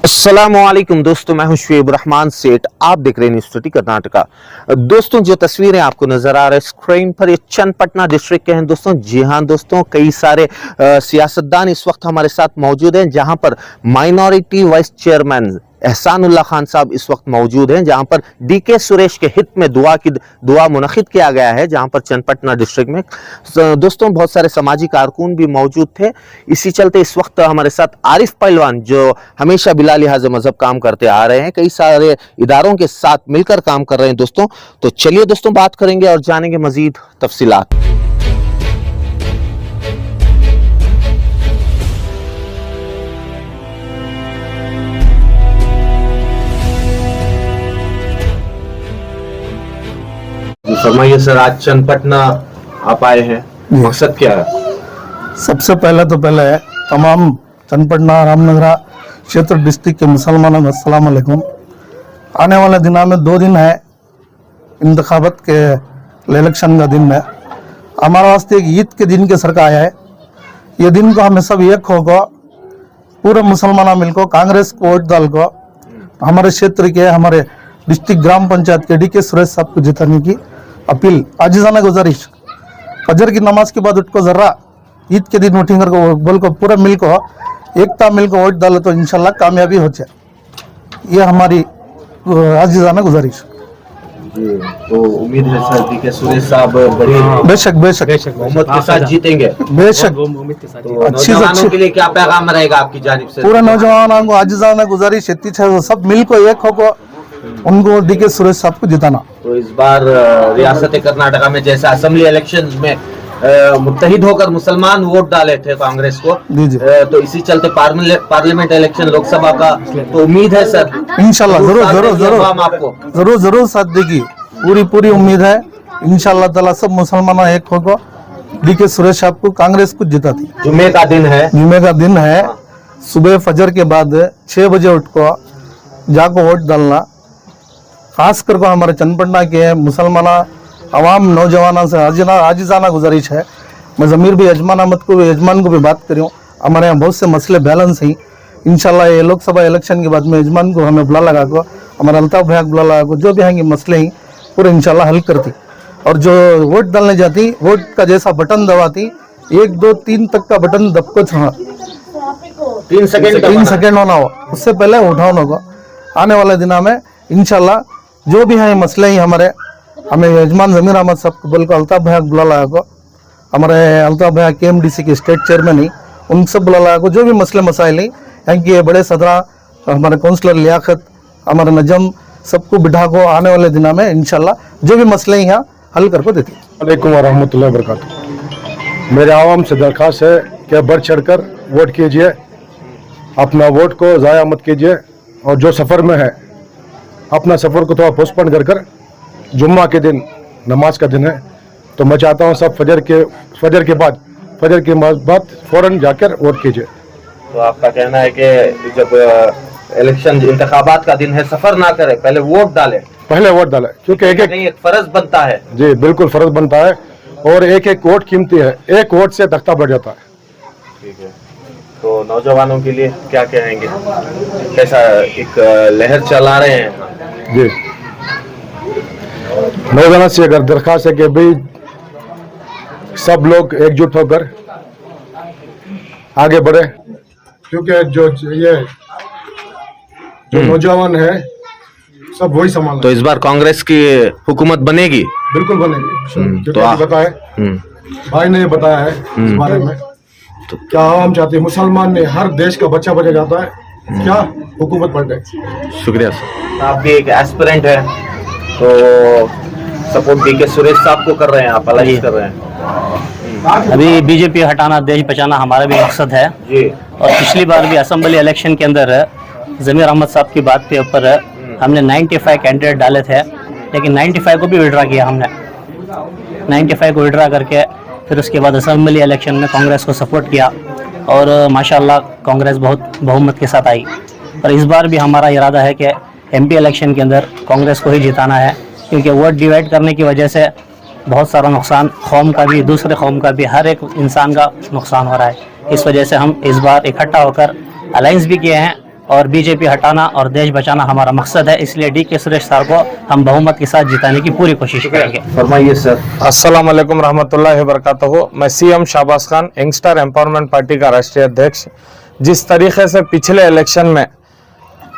अस्सलामुअलैकुम दोस्तों, मैं हूं शुएब रहमान सेठ। आप देख रहे हैं न्यूज़ सिटी कर्नाटका। दोस्तों, जो तस्वीरें आपको नजर आ रही है स्क्रीन पर, ये चन्नपटना डिस्ट्रिक्ट के हैं दोस्तों। जी हां दोस्तों, कई सारे सियासतदान इस वक्त हमारे साथ मौजूद हैं, जहां पर minority vice chairman Ehsanullah Khan साहब इस वक्त मौजूद हैं, जहां पर डीके सुरेश के हित में दुआ मुनक़िद किया गया है, जहां पर चन्नपटना डिस्ट्रिक्ट में दोस्तों बहुत सारे समाजी कारकुन भी मौजूद थे। इसी चलते इस वक्त हमारे साथ आरिफ पहलवान, जो हमेशा बिला लिहाज मजहब काम करते आ रहे हैं, कई सारे इदारों के साथ मिलकर काम कर रहे हैं दोस्तों। तो चलिए दोस्तों, बात करेंगे और जानेंगे मजीद तफसीलात। फरमाइए सर, आज चन्नपटना आप आए हैं, मकसद क्या है? सबसे पहले है तमाम चन्नपटना रामनगरा क्षेत्र डिस्ट्रिक्ट के मुसलमानों को अस्सलाम वालेकुम। आने वाले दिनों में 2 दिन है इंतखाबत के इलेक्शन का दिन है। हमारे वास्ते एक ईद के दिन के सरकार है। ये दिन को हमें सब एक होगा, पूरे मुसलमान मिलकर कांग्रेस को वोट डाल को हमारे क्षेत्र के, हमारे डिस्ट्रिक्ट ग्राम पंचायत के डीके सुरेश साहब को जिताने की अपील, आजिज़ाना गुजारिश। फजर की नमाज के बाद उठको जरा ईद के दिन उठेंगे को बोल को पूरा मिल को एकता मिल को वोट डाले तो इंशाल्लाह कामयाबी हो जाए। ये हमारी आजिज़ाना गुजारिश। तो उम्मीद है सर डीके सुरेश साहब बड़ी बेशक बहुमत के साथ जीतेंगे। बेशक। तो नौजवानों के लिए क्या पैगाम रहेगा आपकी जानिब से? पूरा नौजवानों को आजिज़ाना गुजारिश है, सब मिल को एक हो उनको डीके सुरेश साहब को जिताना। तो इस बार रियासत कर्नाटका में जैसे असेंबली इलेक्शन में मुत्तहिद होकर मुसलमान वोट डाले थे कांग्रेस को, तो इसी चलते पार्लियामेंट इलेक्शन लोकसभा का तो उम्मीद है सर इंशाल्लाह जरूर साथ देगी। पूरी उम्मीद है इंशाल्लाह ताला सब मुसलमान एक होगा, डीके सुरेश साहब को कांग्रेस को जिताती। जुम्मे का दिन है, सुबह फजर के बाद 6 बजे उठ को जाको वोट डालना। खास कर को हमारे चन्नपटना के मुसलमान अवाम नौजवानों से आजिज़ाना गुजारिश है। मैं ज़मीर भी यजमान को भी बात करूँ, हमारे यहाँ बहुत से मसले बैलेंस हैं। इंशाल्लाह ये लोकसभा इलेक्शन के बाद में यजमान को हमें बुला लगा को, हमारा अल्ताफ भैया बुला लगा को, जो भी हैं मसले हैं पूरे इंशाल्लाह हल करती। और जो वोट डालने जाती, वोट का जैसा बटन दबाती, 1 2 3 तक का बटन दबको 3 सेकेंड होना हो, उससे पहले उठाना होगा। आने वाले दिनों में इंशाल्लाह जो भी हैं मसले ही हमारे, हमें यजमान ज़मीर अहमद साहब को बोल को अल्ताफ भैया बुला लगा को, हमारे अल्ताफ भैया KMDC के स्टेट चेयरमैन ही, उन सब बुला लगा को, जो भी मसले मसाइल हैं यहाँ के बड़े सदरा, हमारे काउंसलर लियाकत, हमारे नजम, सबको बिठा को आने वाले दिनों में इंशाल्लाह जो भी मसले यहाँ हल करके देती। वालेकुम वरहमतुल्लाहि वबरकातुहू। मेरे आवाम से दरख्वास्त है कि बढ़ चढ़कर वोट कीजिए, अपना वोट को ज़ाया मत कीजिए, और जो सफ़र में है अपना सफ़र को थोड़ा पोस्टपोन कर जुम्मा के दिन नमाज का दिन है, तो मैं चाहता हूँ सब फजर के बाद फ़ौरन जाकर वोट कीजिए। तो आपका कहना है कि जब इलेक्शन इंतखाबात का दिन है, सफर ना करे, पहले वोट डाले, क्योंकि एक फर्ज बनता है। जी बिल्कुल फ़र्ज बनता है, और एक वोट कीमती है, एक वोट से तख्ता बढ़ जाता है। ठीक है, तो नौजवानों के लिए क्या कहेंगे? कैसा एक लहर चला रहे हैं? जी, नौजवानों से अगर दरख्वास्त है कि भाई सब लोग एकजुट होकर आगे बढ़े, क्योंकि जो नौजवान है सब वही संभाल। तो इस बार कांग्रेस की हुकूमत बनेगी? बिल्कुल बनेगी। तो बताए भाई ने बताया है इस बारे में। तो क्या हम चाहते हैं मुसलमान ने हर देश का बच्चा जाता है, क्या हुकूमत पलटे। शुक्रिया सर। आप भी एक एस्पिरेंट है, तो सपोर्ट डीके सुरेश साहब को कर रहे हैं, आप अलग कर रहे हैं। अभी बीजेपी हटाना देश बचाना हमारा भी मकसद है जी। और पिछली बार भी असेंबली इलेक्शन के अंदर ज़मीर अहमद साहब की बात के ऊपर हमने 95 कैंडिडेट डाले थे, लेकिन 95 को भी विड्रा किया हमने। 95 को विड्रा करके फिर उसके बाद असेंबली इलेक्शन में कांग्रेस को सपोर्ट किया, और माशाल्लाह कांग्रेस बहुत बहुमत के साथ आई। और इस बार भी हमारा इरादा है कि MP इलेक्शन के अंदर कांग्रेस को ही जिताना है, क्योंकि वोट डिवाइड करने की वजह से बहुत सारा नुकसान कौम का भी, दूसरे कौम का भी, हर एक इंसान का नुकसान हो रहा है। इस वजह से हम इस बार इकट्ठा होकर अलायंस भी किए हैं और बीजेपी हटाना और देश बचाना हमारा मकसद है, इसलिए DK सुरेश सर को हम बहुमत के साथ जिताने की पूरी कोशिश करेंगे। फरमाइए सर। अस्सलाम वालेकुम रहमतुल्लाहि व बरकातहू। मैं CM Shahbaz Khan, youngster empowerment party का राष्ट्रीय अध्यक्ष। जिस तरीके से पिछले इलेक्शन में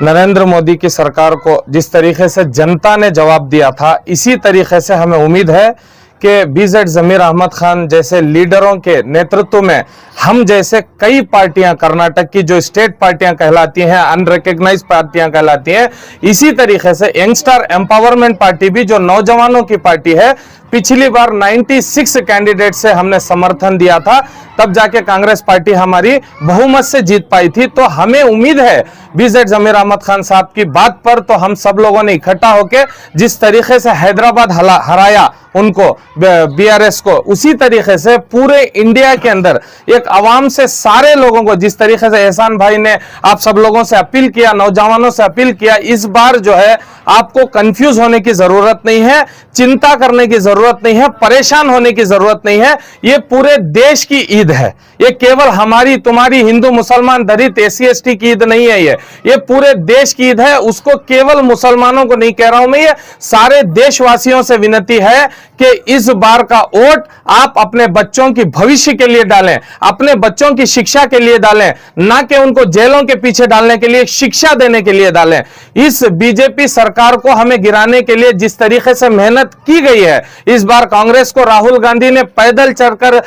नरेंद्र मोदी की सरकार को जिस तरीके से जनता ने जवाब दिया था, इसी तरीके से हमें उम्मीद है कि BZ जमीर अहमद खान जैसे लीडरों के नेतृत्व में हम जैसे कई पार्टियां, कर्नाटक की जो स्टेट पार्टियां कहलाती हैं, अनरिकग्नाइज पार्टियां कहलाती हैं, इसी तरीके से यंगस्टर एम्पावरमेंट पार्टी भी जो नौजवानों की पार्टी है, पिछली बार 96 कैंडिडेट से हमने समर्थन दिया था, तब जाके कांग्रेस पार्टी हमारी बहुमत से जीत पाई थी। तो हमें उम्मीद है BZ जमीर अहमद खान साहब की बात पर तो हम सब लोगों ने इकट्ठा होकर जिस तरीके से हैदराबाद हराया उनको, BRS को, उसी तरीके से पूरे इंडिया के अंदर एक आवाम से सारे लोगों को, जिस तरीके से एहसान भाई ने आप सब लोगों से अपील किया, नौजवानों से अपील किया, इस बार जो है आपको कंफ्यूज होने की जरूरत नहीं है, चिंता करने की जरूरत नहीं है, परेशान होने की जरूरत नहीं है। ये पूरे देश की ईद है, ये केवल हमारी तुम्हारी हिंदू मुसलमान दलित SC ST की ईद नहीं है, ये पूरे देश की ईद है। उसको केवल मुसलमानों को नहीं कह रहा हूं मैं, ये सारे देशवासियों से विनती है कि इस बार का वोट आप अपने बच्चों की भविष्य के लिए डालें, अपने बच्चों की शिक्षा के लिए डालें, ना कि उनको जेलों के पीछे डालने के लिए, शिक्षा देने के लिए डालें। इस बीजेपी सरकार को हमें गिराने के लिए जिस तरीके से मेहनत की गई है, इस बार कांग्रेस को राहुल गांधी ने पैदल चलकर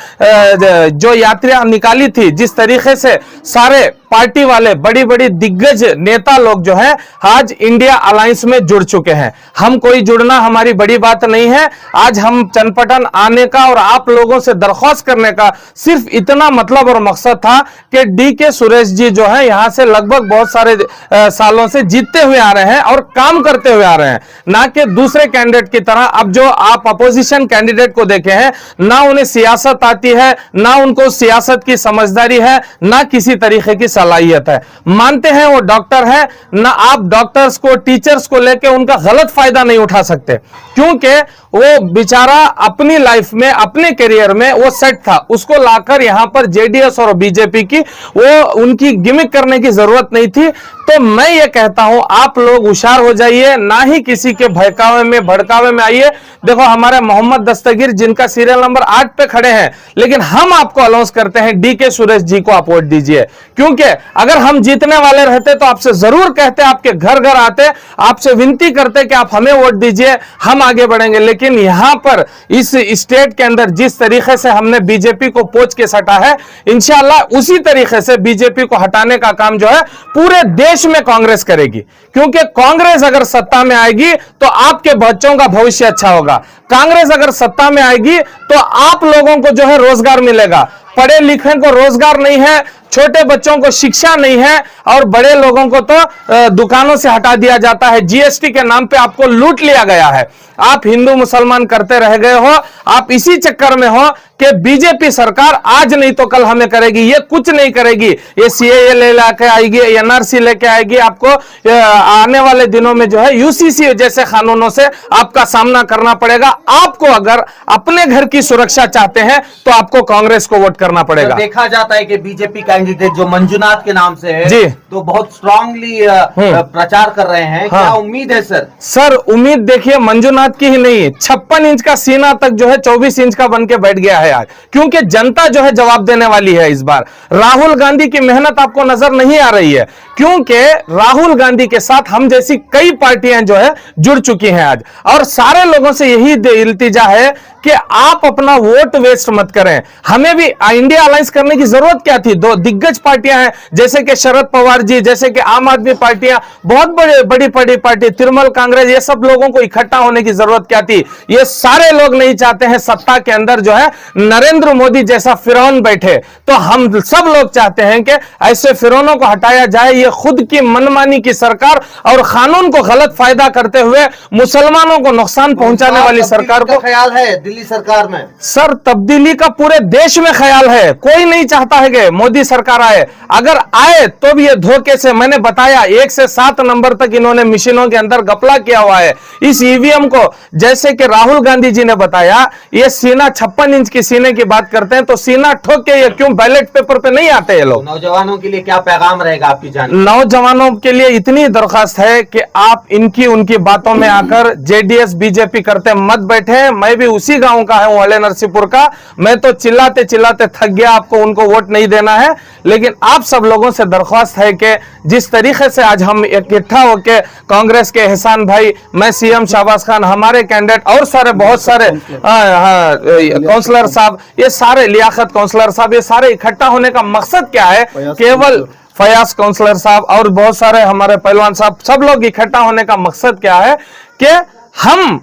जो यात्रा निकाली थी, जिस तरीके से सारे पार्टी वाले बड़ी बड़ी दिग्गज नेता लोग जो हैं आज इंडिया अलायंस में जुड़ चुके हैं। हम कोई जुड़ना हमारी बड़ी बात नहीं है, आज हम चनपटन आने का और आप लोगों से दरख्वास्त करने का सिर्फ इतना मतलब और मकसद था कि DK सुरेश जी जो है यहां से लगभग बहुत सारे सालों से जीतते हुए आ रहे हैं और काम करते हुए आ रहे हैं, ना कि दूसरे कैंडिडेट की तरह। अब जो आप अपोजिशन कैंडिडेट को देखे हैं, ना उन्हें सियासत आती है, ना उनको सियासत की समझदारी है, ना किसी तरीके की सलाहियत है। मानते हैं वो डॉक्टर है, ना आप डॉक्टर्स को, टीचर्स को लेके उनका गलत फायदा नहीं उठा सकते, क्योंकि वो बेचारा अपनी लाइफ में, अपने करियर में वो सेट था, उसको लाकर यहां पर JDS और BJP की वो उनकी गिमिक करने की जरूरत नहीं थी। तो मैं ये कहता हूं आप लोग होशियार हो जाइए, ना ही किसी के भड़कावे में भड़कावे में आइए। देखो हमारे मोहम्मद दस्तगीर जिनका सीरियल नंबर 8 पे खड़े हैं, लेकिन हम आपको अनाउंस करते हैं DK सुरेश जी को आप वोट दीजिए, क्योंकि अगर हम जीतने वाले रहते तो आपसे जरूर कहते, आपके घर घर आते, आपसे विनती करते कि आप हमें वोट दीजिए, हम आगे बढ़ेंगे। लेकिन यहां पर इस स्टेट के अंदर जिस तरीके से हमने बीजेपी को पोंछ के सटा है, इंशाल्लाह उसी तरीके से बीजेपी को हटाने का काम जो है पूरे देश में कांग्रेस करेगी, क्योंकि कांग्रेस अगर सत्ता में आएगी तो आपके बच्चों का भविष्य अच्छा होगा। कांग्रेस अगर सत्ता में आएगी तो आप लोगों को जो है रोजगार मिलेगा। पढ़े लिखे को रोजगार नहीं है, छोटे बच्चों को शिक्षा नहीं है, और बड़े लोगों को तो दुकानों से हटा दिया जाता है। GST के नाम पे आपको लूट लिया गया है। आप हिंदू मुसलमान करते रह गए हो, आप इसी चक्कर में हो कि बीजेपी सरकार आज नहीं तो कल हमें करेगी। ये कुछ नहीं करेगी, ये CAA लेके आएगी, NRC लेके आएगी। आपको आने वाले दिनों में जो है UCC जैसे कानूनों से आपका सामना करना पड़ेगा। आपको अगर अपने घर की सुरक्षा चाहते हैं तो आपको कांग्रेस को वोट करना पड़ेगा। देखा जाता है कि बीजेपी कैंडिडेट जो मंजुनाथ के नाम से है जी, तो बहुत स्ट्रांगली प्रचार कर रहे हैं। क्या उम्मीद है सर? सर उम्मीद देखिए मंजुनाथ की ही नहीं, 56 इंच का सीना तक जो है 24 इंच का बन के बैठ गया है आज, क्योंकि जनता जो है जवाब देने वाली है इस बार। राहुल गांधी की मेहनत आपको नजर नहीं आ रही है, क्योंकि राहुल गांधी के साथ हम जैसी कई पार्टियां जो है जुड़ चुकी हैं आज, और सारे लोगों से यही इल्तिजा है कि आप अपना वोट वेस्ट मत करें। हमें भी इंडिया अलायंस करने की जरूरत क्या थी? दो दिग्गज पार्टियां हैं, जैसे कि शरद पवार जी, जैसे कि आम आदमी पार्टियां, बहुत बड़ी पार्टी तृणमूल कांग्रेस, ये सब लोगों को इकट्ठा होने की जरूरत क्या थी? ये सारे लोग नहीं चाहते हैं सत्ता के अंदर जो है नरेंद्र मोदी जैसा फिरौन बैठे। तो हम सब लोग चाहते हैं कि ऐसे फिरौनों को हटाया जाए। ये खुद की मनमानी की सरकार और कानून को गलत फायदा करते हुए मुसलमानों को नुकसान पहुंचाने वाली सरकार को ख्याल है दिल्ली सरकार में? सर तब्दीली का पूरे देश में ख्याल है, कोई नहीं चाहता है कि मोदी सरकार आए। अगर आए तो भी ये धोखे से, मैंने बताया 1 से 7 नंबर तक इन्होंने मशीनों के अंदर घपला किया हुआ है। इस ईवीएम को जैसे कि राहुल गांधी जी ने बताया, ये सीना 56 इंच की सीने की बात करते हैं, तो सीना ठोक के ये क्यों बैलेट पेपर पे नहीं आते ये लोग? नौजवानों के लिए क्या पैगाम रहेगा आपकी जानकारी? नौजवानों के लिए इतनी दरख्वास्त है कि आप इनकी उनकी बातों में आकर जेडीएस बीजेपी करते मत बैठे। मैं भी उसी गांव का हूं, अले नरसिंहपुर का। मैं तो चिल्लाते चिल्लाते थक गया, आपको उनको वोट नहीं देना है। लेकिन आप सब लोगों से दरख्वास्त है कि जिस तरीके से आज हम इकट्ठा होकर कांग्रेस के एहसान भाई, मैं सीएम शाहबाज खान, हमारे कैंडिडेट और सारे बहुत सारे काउंसलर साहब, ये सारे लियाकत काउंसलर साहब, ये सारे इकट्ठा होने का मकसद क्या है? केवल फयाज काउंसलर साहब और बहुत सारे हमारे पहलवान साहब, सब लोग इकट्ठा होने का मकसद क्या है कि हम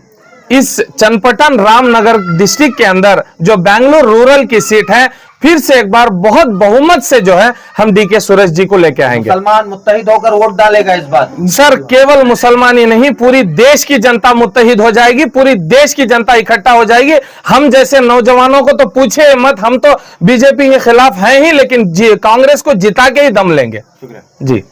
इस चनपटन रामनगर डिस्ट्रिक्ट के अंदर जो बेंगलुरु रूरल की सीट है, फिर से एक बार बहुत बहुमत से जो है हम डीके सुरेश जी को लेके आएंगे। मुसलमान मुत्तहिद होकर वोट डालेगा इस बार? सर केवल मुसलमान ही नहीं, पूरी देश की जनता मुत्तहिद हो जाएगी, पूरी देश की जनता इकट्ठा हो जाएगी। हम जैसे नौजवानों को तो पूछे मत, हम तो बीजेपी के खिलाफ हैं ही, लेकिन कांग्रेस को जिता के ही दम लेंगे। जी।